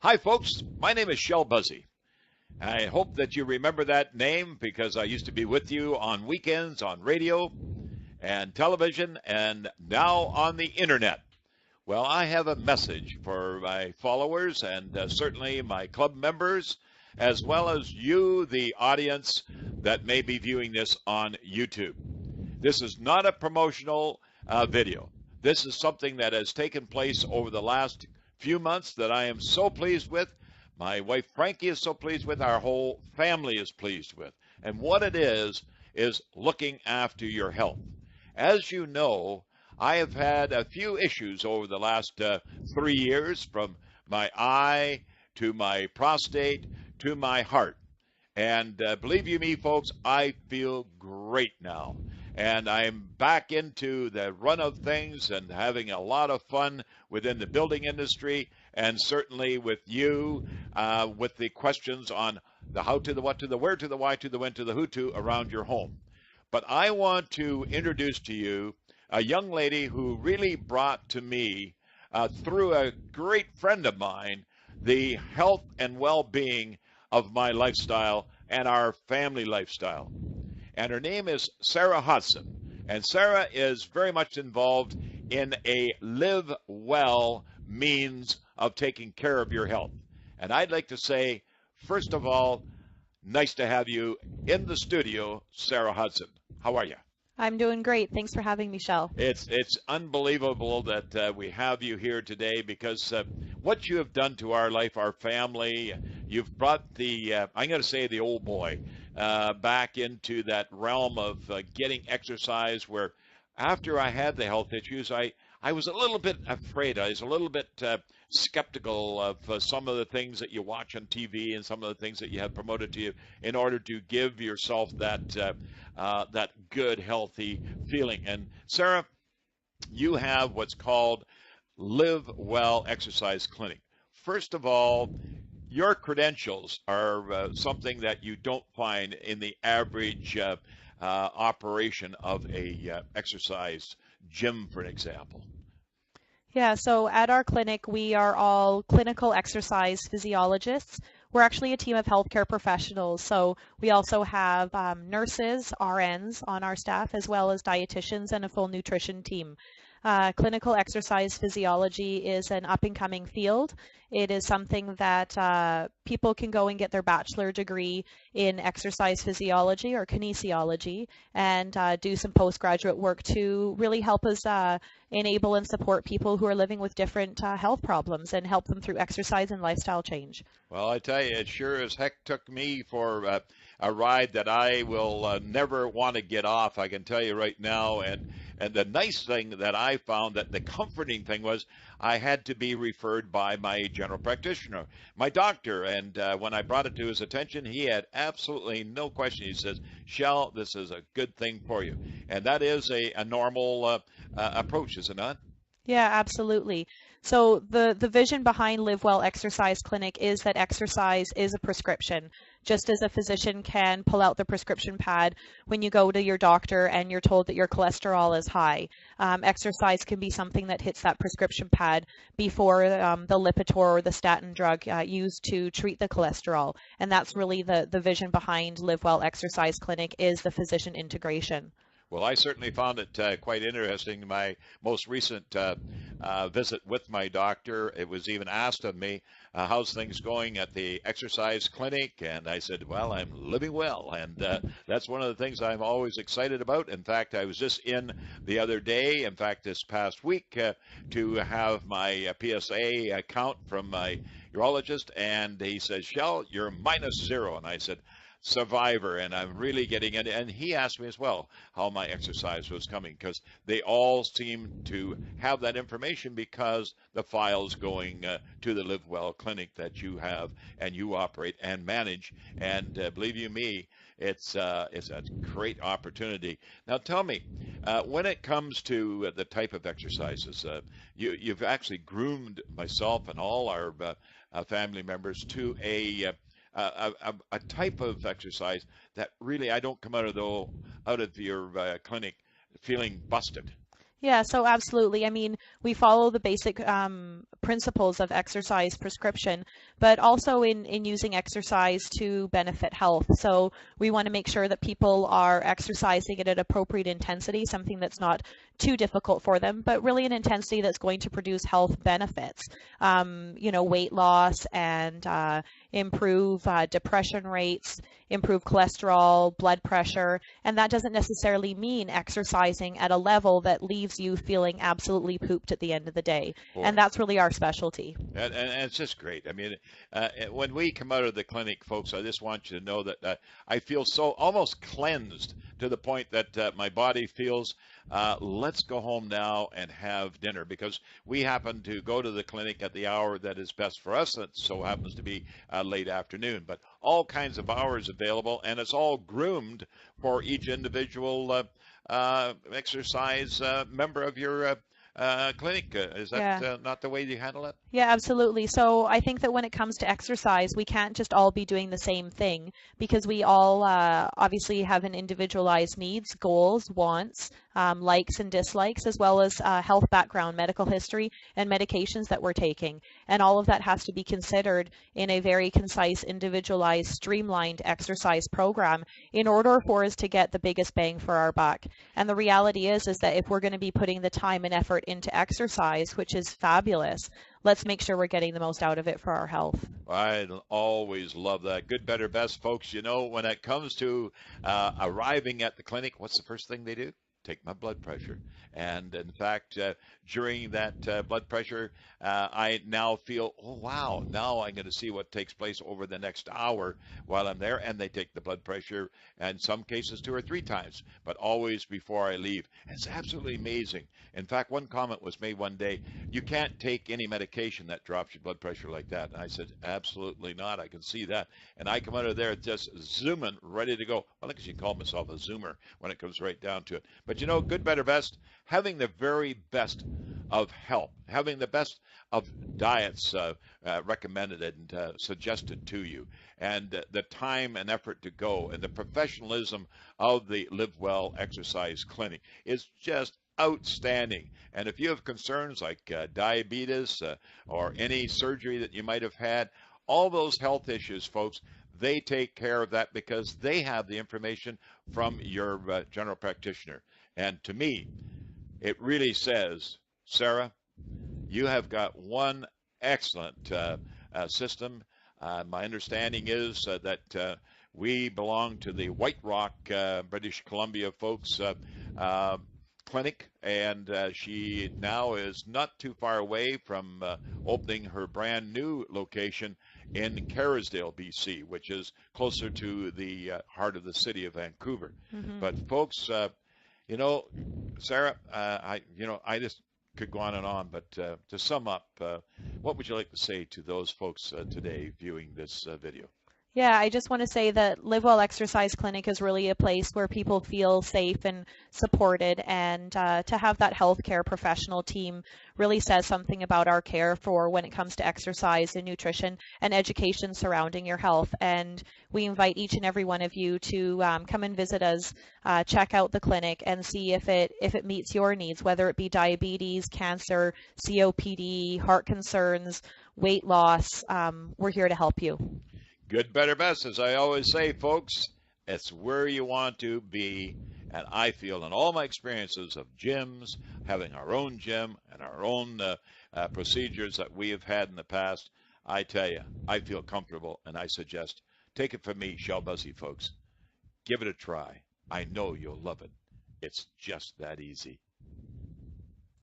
Hi, folks. My name is Shel Busey. I hope that you remember that name because I used to be with you on weekends on radio and television and now on the internet. Well, I have a message for my followers and certainly my club members, as well as you, the audience that may be viewing this on YouTube. This is not a promotional video. This is something that has taken place over the last few months that I am so pleased with. My wife Frankie is so pleased with. Our whole family is pleased with. And what it is looking after your health. As you know, I have had a few issues over the last 3 years, from my eye to my prostate to my heart. And believe you me, folks, I feel great now. And I'm back into the run of things and having a lot of fun within the building industry, and certainly with you, with the questions on the how to, the what to, the where to, the why to, the when to, the who to around your home. But I want to introduce to you a young lady who really brought to me, through a great friend of mine, the health and well-being of my lifestyle and our family lifestyle. And her name is Sarah Hudson. And Sarah is very much involved in a live well means of taking care of your health. And I'd like to say, first of all, nice to have you in the studio, Sarah Hudson. How are you? I'm doing great. Thanks for having me, Shel. It's unbelievable that we have you here today because what you have done to our life, our family, you've brought the, I'm going to say the old boy, back into that realm of getting exercise where after I had the health issues, I was a little bit afraid. I was a little bit skeptical of some of the things that you watch on TV and some of the things that you have promoted to you in order to give yourself that good, healthy feeling. And Sarah, you have what's called Live Well Exercise Clinic. First of all, your credentials are something that you don't find in the average operation of a exercise gym, for an example. Yeah, so at our clinic, we are all clinical exercise physiologists. We're actually a team of healthcare professionals. So we also have nurses, RNs on our staff, as well as dietitians and a full nutrition team. Clinical exercise physiology is an up-and-coming field. It is something that people can go and get their bachelor degree in exercise physiology or kinesiology and do some postgraduate work to really help us enable and support people who are living with different health problems and help them through exercise and lifestyle change. Well, I tell you, it sure as heck took me for a ride that I will never want to get off, I can tell you right now. And the nice thing that I found, that the comforting thing was, I had to be referred by my general practitioner, my doctor. And when I brought it to his attention, he had absolutely no question. He says, Shel, this is a good thing for you. And that is a normal approach, is it not? Yeah, absolutely. So the vision behind Live Well Exercise Clinic is that exercise is a prescription. Just as a physician can pull out the prescription pad when you go to your doctor and you're told that your cholesterol is high, exercise can be something that hits that prescription pad before the Lipitor or the statin drug used to treat the cholesterol. And that's really the vision behind Live Well Exercise Clinic, is the physician integration. Well, I certainly found it quite interesting. My most recent visit with my doctor, it was even asked of me, how's things going at the exercise clinic? And I said, well, I'm living well. And that's one of the things I'm always excited about. In fact, I was just in the other day, in fact, this past week, to have my PSA count from my urologist. And he says, Shel, you're -0. And I said, survivor, and I'm really getting it. And he asked me as well how my exercise was coming, because they all seem to have that information because the file's going to the Live Well clinic that you have and you operate and manage. And believe you me, it's a great opportunity. Now tell me, when it comes to the type of exercises, you've actually groomed myself and all our family members to a type of exercise that really I don't come out of your clinic feeling busted. Yeah, so absolutely. I mean, we follow the basic principles of exercise prescription, but also in using exercise to benefit health. So we want to make sure that people are exercising at an appropriate intensity, something that's not too difficult for them, but really an intensity that's going to produce health benefits. Weight loss and improve depression rates, improve cholesterol, blood pressure, and that doesn't necessarily mean exercising at a level that leaves you feeling absolutely pooped at the end of the day. And Boy. that's really our specialty. And it's just great. I mean, when we come out of the clinic, folks, I just want you to know that I feel so almost cleansed to the point that my body feels, let's go home now and have dinner, because we happen to go to the clinic at the hour that is best for us. That so happens to be late afternoon, but all kinds of hours available, and it's all groomed for each individual exercise member of your clinic. Is that Yeah. not the way you handle it? Yeah, absolutely. So I think that when it comes to exercise, we can't just all be doing the same thing because we all obviously have an individualized needs, goals, wants, likes and dislikes, as well as health background, medical history, and medications that we're taking. And all of that has to be considered in a very concise, individualized, streamlined exercise program in order for us to get the biggest bang for our buck. And the reality is that if we're going to be putting the time and effort into exercise, which is fabulous, let's make sure we're getting the most out of it for our health. I always love that. Good, better, best, folks. You know, when it comes to arriving at the clinic, what's the first thing they do? Take my blood pressure. And in fact, during that blood pressure, I now feel, oh, wow, now I'm going to see what takes place over the next hour while I'm there. And they take the blood pressure, in some cases 2 or 3 times, but always before I leave. It's absolutely amazing. In fact, one comment was made one day, you can't take any medication that drops your blood pressure like that. And I said, absolutely not. I can see that. And I come out of there just zooming, ready to go. Well, I guess you can call myself a zoomer when it comes right down to it. But you know, good, better, best, having the very best of health, having the best of diets recommended and suggested to you, and the time and effort to go, and the professionalism of the Live Well Exercise Clinic is just outstanding. And if you have concerns like diabetes or any surgery that you might have had, all those health issues, folks, they take care of that because they have the information from your general practitioner. And to me, it really says, Sarah, you have got one excellent system. My understanding is that we belong to the White Rock, British Columbia folks clinic, and she now is not too far away from opening her brand new location in Kerrisdale, BC, which is closer to the heart of the city of Vancouver. Mm-hmm. But folks, you know, Sarah, I just could go on and on, but to sum up, what would you like to say to those folks today viewing this video? Yeah, I just want to say that Live Well Exercise Clinic is really a place where people feel safe and supported, and to have that healthcare professional team really says something about our care for when it comes to exercise and nutrition and education surrounding your health. And we invite each and every one of you to come and visit us, check out the clinic, and see if it meets your needs, whether it be diabetes, cancer, COPD, heart concerns, weight loss. We're here to help you. Good, better, best, as I always say, folks, it's where you want to be. And I feel in all my experiences of gyms, having our own gym and our own procedures that we have had in the past, I tell you, I feel comfortable, and I suggest, take it from me, Shell Busey, folks. Give it a try. I know you'll love it. It's just that easy.